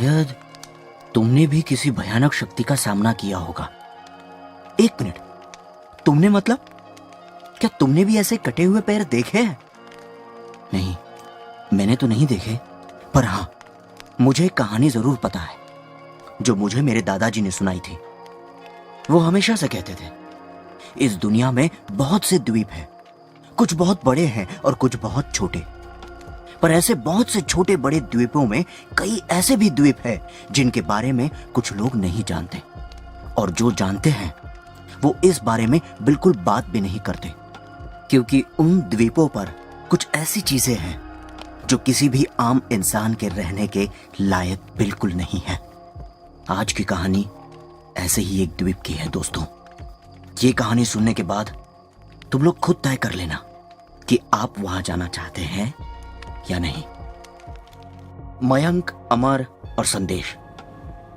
शायद तुमने भी किसी भयानक शक्ति का सामना किया होगा। एक मिनट, तुमने मतलब क्या तुमने भी ऐसे कटे हुए पैर देखे हैं? नहीं, मैंने तो नहीं देखे, पर हाँ, मुझे एक कहानी जरूर पता है जो मुझे मेरे दादाजी ने सुनाई थी। वो हमेशा से कहते थे, इस दुनिया में बहुत से द्वीप हैं, कुछ बहुत बड़े हैं और कुछ बहुत छोटे। पर ऐसे बहुत से छोटे बड़े द्वीपों में कई ऐसे भी द्वीप हैं जिनके बारे में कुछ लोग नहीं जानते, और जो जानते हैं वो इस बारे में बिल्कुल बात भी नहीं करते, क्योंकि उन द्वीपों पर कुछ ऐसी चीजें हैं जो किसी भी आम इंसान के रहने के लायक बिल्कुल नहीं है। आज की कहानी ऐसे ही एक द्वीप की है दोस्तों। ये कहानी सुनने के बाद तुम लोग खुद तय कर लेना कि आप वहां जाना चाहते हैं या नहीं। मयंक, अमर और संदेश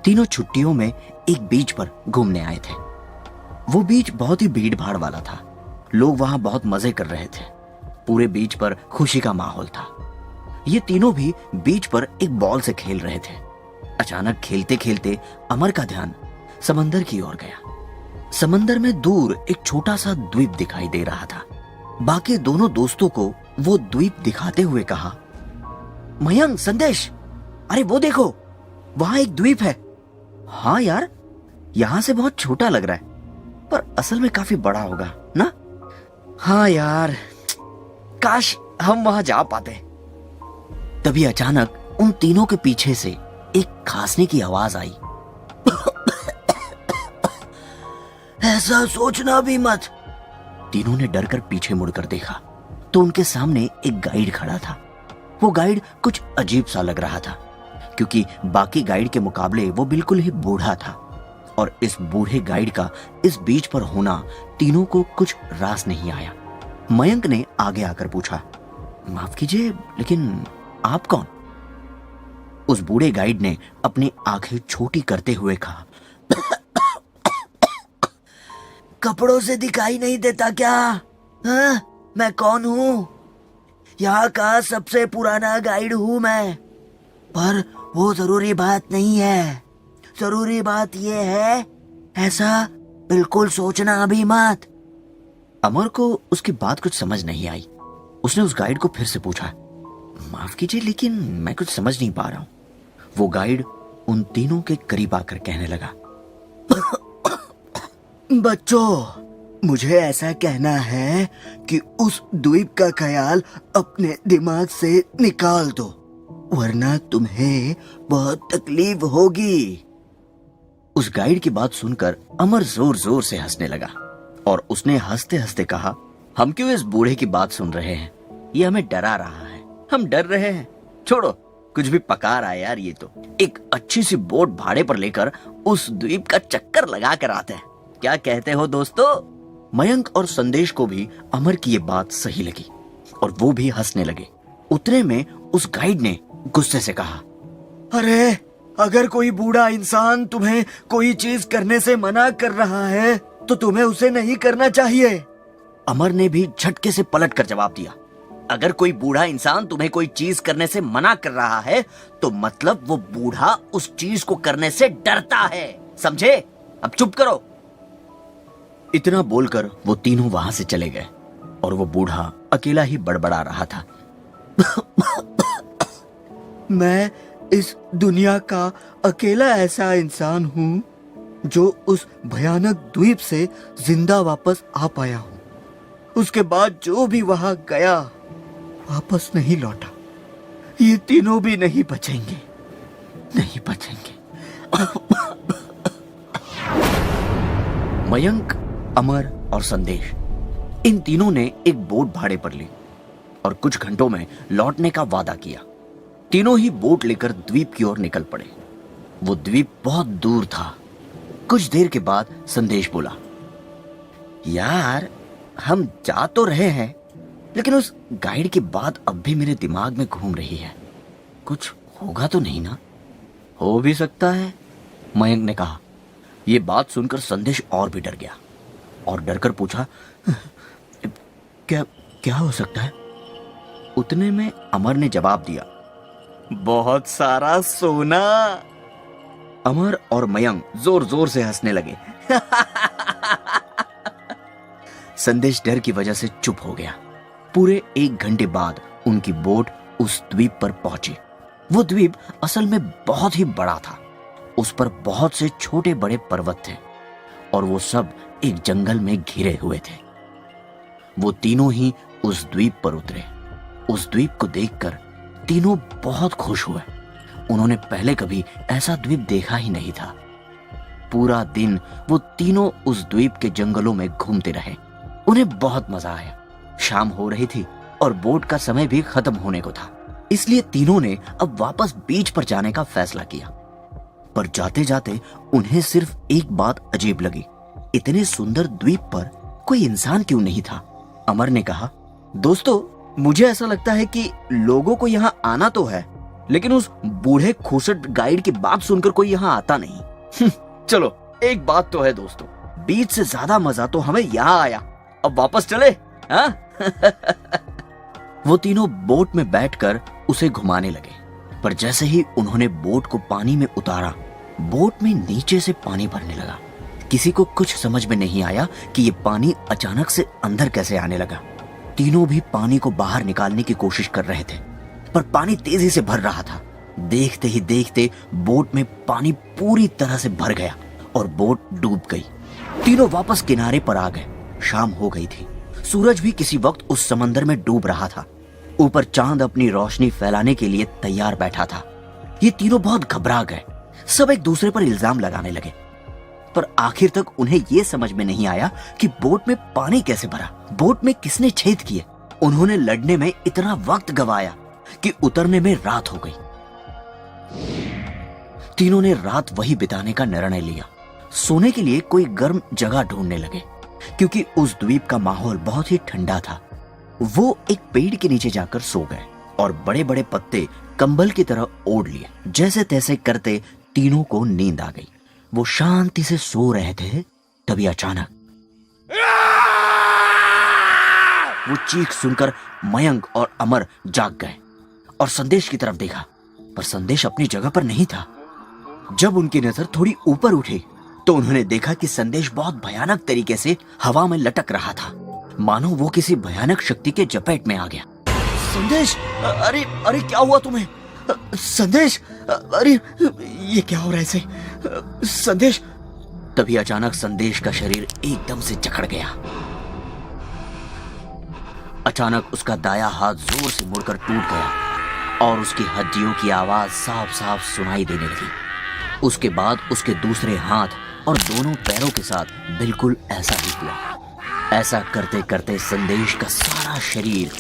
तीनों छुट्टियों में एक बीच पर घूमने आए थे। वो बीच बहुत ही भीड़ भाड़ वाला था। लोग वहां बहुत मजे कर रहे थे। पूरे बीच पर खुशी का माहौल था। ये तीनों भी बीच पर एक बॉल से खेल रहे थे। अचानक खेलते खेलते अमर का ध्यान समंदर की ओर गया। समंदर में दूर एक छोटा सा द्वीप दिखाई दे रहा था। बाकी दोनों दोस्तों को वो द्वीप दिखाते हुए कहा, मयंक, संदेश, अरे वो देखो, वहां एक द्वीप है। हाँ यार, यहां से बहुत छोटा लग रहा है, पर असल में काफी बड़ा होगा ना? हाँ यार, काश हम वहां जा पाते। तभी अचानक उन तीनों के पीछे से एक खांसने की आवाज आई। ऐसा सोचना भी मत। तीनों ने डरकर पीछे मुड़कर देखा तो उनके सामने एक गाइड खड़ा था। वो गाइड कुछ अजीब सा लग रहा था, क्योंकि बाकी गाइड के मुकाबले वो बिल्कुल ही बूढ़ा था, और इस बूढ़े गाइड का इस बीच पर होना तीनों को कुछ रास नहीं आया। मयंक ने आगे आकर पूछा, माफ कीजिए, लेकिन आप कौन? उस बूढ़े गाइड ने अपनी आंखें छोटी करते हुए कहा, कपड़ों से दिखाई नहीं देता क्या? हाँ? मैं कौन हूँ? यहाँ का सबसे पुराना गाइड हूँ मैं। पर वो जरूरी बात नहीं है। जरूरी बात ये है, ऐसा बिल्कुल सोचना भी मत। अमर को उसकी बात कुछ समझ नहीं आई। उसने उस गाइड को फिर से पूछा, माफ कीजिए, लेकिन मैं कुछ समझ नहीं पा रहा हूँ। वो गाइड उन तीनों के करीब आकर कहने लगा, बच्चों, मुझे ऐसा कहना है कि उस द्वीप का ख्याल अपने दिमाग से निकाल दो, वरना तुम्हें बहुत तकलीफ होगी। उस गाइड की बात सुनकर अमर जोर जोर से हंसने लगा, और उसने हंसते हंसते कहा, हम क्यों इस बूढ़े की बात सुन रहे हैं? ये हमें डरा रहा है। हम डर रहे हैं? छोड़ो, कुछ भी पका रहा है यार। ये तो एक अच्छी सी बोट भाड़े पर लेकर उस द्वीप का चक्कर लगा कर आते हैं। क्या कहते हो दोस्तों? मयंक और संदेश को भी अमर की ये बात सही लगी, और वो भी हंसने लगे। उतने में उस गाइड ने गुस्से से कहा, अरे, अगर कोई बूढ़ा इंसान तुम्हें कोई चीज करने से मना कर रहा है तो तुम्हें उसे नहीं करना चाहिए। अमर ने भी झटके से पलटकर जवाब दिया, अगर कोई बूढ़ा इंसान तुम्हें कोई चीज करने से मना कर रहा है तो मतलब वो बूढ़ा उस चीज को करने से डरता है, समझे? अब चुप करो। इतना बोलकर वो तीनों वहां से चले गए, और वो बूढ़ा अकेला ही बड़बड़ा रहा था। मैं इस दुनिया का अकेला ऐसा इंसान हूँ जो उस भयानक द्वीप से जिंदा वापस आ पाया हूँ। उसके बाद जो भी वहां गया वापस नहीं लौटा। ये तीनों भी नहीं बचेंगे, नहीं बचेंगे। मयंक, अमर और संदेश, इन तीनों ने एक बोट भाड़े पर ली और कुछ घंटों में लौटने का वादा किया। तीनों ही बोट लेकर द्वीप की ओर निकल पड़े। वो द्वीप बहुत दूर था। कुछ देर के बाद संदेश बोला, यार, हम जा तो रहे हैं, लेकिन उस गाइड की बात अब भी मेरे दिमाग में घूम रही है। कुछ होगा तो नहीं ना? हो भी सकता है, मयंक ने कहा। यह बात सुनकर संदेश और भी डर गया और डरकर पूछा, क्या क्या हो सकता है? उतने में अमर ने जवाब दिया, बहुत सारा सोना। अमर और मयंक जोर जोर से हंसने लगे। संदेश डर की वजह से चुप हो गया। पूरे 1 घंटे बाद उनकी बोट उस द्वीप पर पहुंची। वो द्वीप असल में बहुत ही बड़ा था। उस पर बहुत से छोटे बड़े पर्वत थे और वो सब एक जंगल में घिरे हुए थे। वो तीनों ही उस द्वीप पर उतरे। उस द्वीप को देखकर तीनों बहुत खुश हुए। उन्होंने पहले कभी ऐसा द्वीप देखा ही नहीं था। पूरा दिन वो तीनों उस द्वीप के जंगलों में घूमते रहे। उन्हें बहुत मजा आया। शाम हो रही थी और बोट का समय भी खत्म होने को था, इसलिए तीनों ने अब वापस बीच पर जाने का फैसला किया। पर जाते जाते उन्हें सिर्फ एक बात अजीब लगी। इतने सुंदर द्वीप पर कोई इंसान क्यों नहीं था? अमर ने कहा, दोस्तों, मुझे ऐसा लगता है कि लोगों को यहाँ आना तो है, लेकिन उस बूढ़े खूसट गाइड की बात सुनकर कोई यहाँ आता नहीं। चलो, एक बात तो है दोस्तों, बीच से ज्यादा मजा तो हमें यहाँ आया। अब वापस चले, हाँ? वो तीनों बोट में बैठकर उसे घुमाने लगे, पर जैसे ही उन्होंने बोट को पानी में उतारा, बोट में नीचे से पानी भरने लगा। किसी को कुछ समझ में नहीं आया कि ये पानी अचानक से अंदर कैसे आने लगा। तीनों भी पानी को बाहर निकालने की कोशिश कर रहे थे, पर पानी तेजी से भर रहा था। देखते ही देखते बोट में पानी पूरी तरह से भर गया और बोट डूब गई। तीनों वापस किनारे पर आ गए। शाम हो गई थी। सूरज भी किसी वक्त उस समंदर में डूब रहा था। ऊपर चांद अपनी रोशनी फैलाने के लिए तैयार बैठा था। ये तीनों बहुत घबरा गए। सब एक दूसरे पर इल्जाम लगाने लगे, पर आखिर तक उन्हें यह समझ में नहीं आया कि बोट में पानी कैसे भरा, बोट में किसने छेद किए। उन्होंने लड़ने में इतना वक्त गवाया कि उतरने में रात हो गई। तीनों ने रात वही बिताने का निर्णय लिया। सोने के लिए कोई गर्म जगह ढूंढने लगे, क्योंकि उस द्वीप का माहौल बहुत ही ठंडा था। वो एक पेड़ के नीचे जाकर सो गए और बड़े बड़े पत्ते कंबल की तरह ओढ़ लिए। जैसे तैसे करते तीनों को नींद आ गई। वो शांति से सो रहे थे, तभी अचानक वो चीख सुनकर मयंक और अमर जाग गए और संदेश की तरफ देखा, पर संदेश अपनी जगह पर नहीं था। जब उनकी नजर थोड़ी ऊपर उठी तो उन्होंने देखा कि संदेश बहुत भयानक तरीके से हवा में लटक रहा था, मानो वो किसी भयानक शक्ति के चपेट में आ गया। संदेश, अरे अरे क्या हुआ तुम्हें? संदेश, अरे ये क्या हो रहा है इसे? संदेश। तभी अचानक संदेश का शरीर एकदम से जकड़ गया। अचानक उसका दाया हाथ जोर से मुड़कर टूट गया और उसकी हड्डियों की आवाज साफ साफ सुनाई देने लगी। उसके बाद उसके दूसरे हाथ और दोनों पैरों के साथ बिल्कुल ऐसा ही हुआ। ऐसा करते करते संदेश का सारा शरीर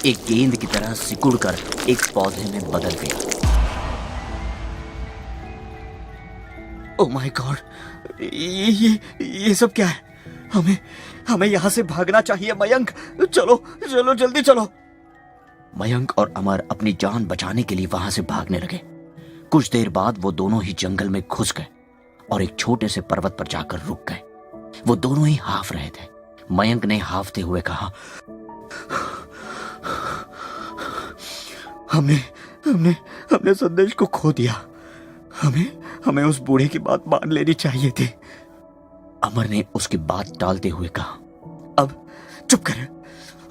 एक गेंद की तरह सिकुड़कर एक पौधे में बदल गया। ओह माय गॉड, ये सब क्या है? हमें यहां से भागना चाहिए। मयंक, चलो चलो जल्दी चलो। मयंक और अमर अपनी जान बचाने के लिए वहां से भागने लगे। कुछ देर बाद वो दोनों ही जंगल में घुस गए और एक छोटे से पर्वत पर जाकर रुक गए। वो दोनों ही हाफ रहे थे। मयंक ने हाफते हुए कहा, हमने संदेश को खो दिया। हमें उस बूढ़े की बात मान लेनी चाहिए थी। अमर ने उसकी बात टालते हुए कहा, अब चुप कर।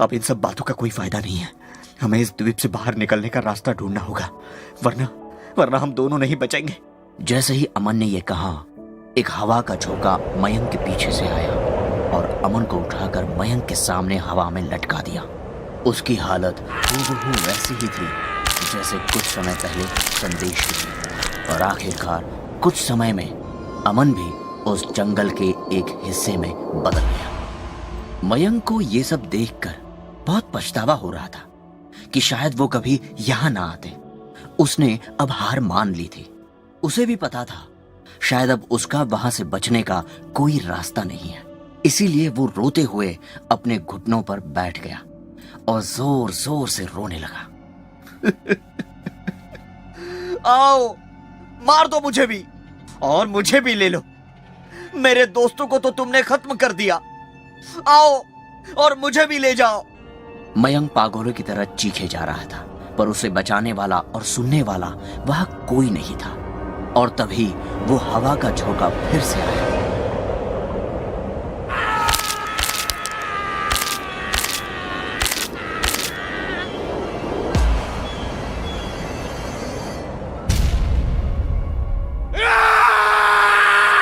अब इन सब बातों का कोई फायदा नहीं है। हमें इस द्वीप से बाहर निकलने का रास्ता ढूंढना होगा, वरना हम दोनों नहीं बचेंगे। जैसे ही अमन ने यह कहा, एक हवा का झोंका मयंक के पीछे से आया और अमन को उठाकर मयंक के सामने हवा में लटका दिया। उसकी हालत हूबहू वैसी ही थी जैसे कुछ समय पहले संदेश की थी। और आखिरकार कुछ समय में अमन भी उस जंगल के एक हिस्से में बदल गया। मयंक को ये सब देखकर बहुत पछतावा हो रहा था कि शायद वो कभी यहां ना आते। उसने अब हार मान ली थी। उसे भी पता था शायद अब उसका वहां से बचने का कोई रास्ता नहीं है। इसीलिए वो रोते हुए अपने घुटनों पर बैठ गया और जोर जोर से रोने लगा। आओ, मार दो मुझे भी, और मुझे भी ले लो। मेरे दोस्तों को तो तुमने खत्म कर दिया। आओ और मुझे भी ले जाओ। मयंक पागलों की तरह चीखे जा रहा था, पर उसे बचाने वाला और सुनने वाला वहां कोई नहीं था। और तभी वो हवा का झोंका फिर से आया।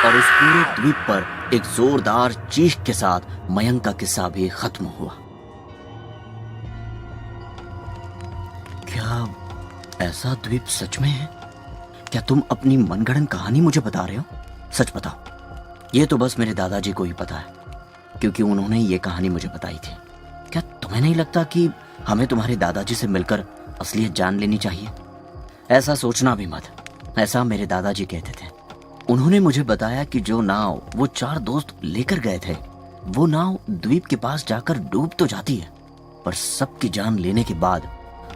और उस पूरे द्वीप पर एक जोरदार चीख के साथ मयंक का किस्सा भी खत्म हुआ। क्या ऐसा द्वीप सच में है? क्या तुम अपनी मनगढ़ंत कहानी मुझे बता रहे हो? सच बताओ। ये तो बस मेरे दादाजी को ही पता है, क्योंकि उन्होंने ये कहानी मुझे बताई थी। क्या तुम्हें नहीं लगता कि हमें तुम्हारे दादाजी से मिलकर असलियत जान लेनी चाहिए? ऐसा सोचना भी मत, ऐसा मेरे दादाजी कहते थे। उन्होंने मुझे बताया कि जो नाव वो 4 दोस्त लेकर गए थे, वो नाव द्वीप के पास जाकर डूब तो जाती है, पर सबकी जान लेने के बाद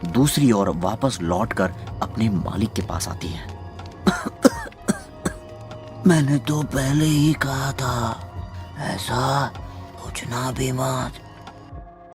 दूसरी ओर वापस लौटकर अपने मालिक के पास आती है। मैंने तो पहले ही कहा था, ऐसा सोचना भी मत।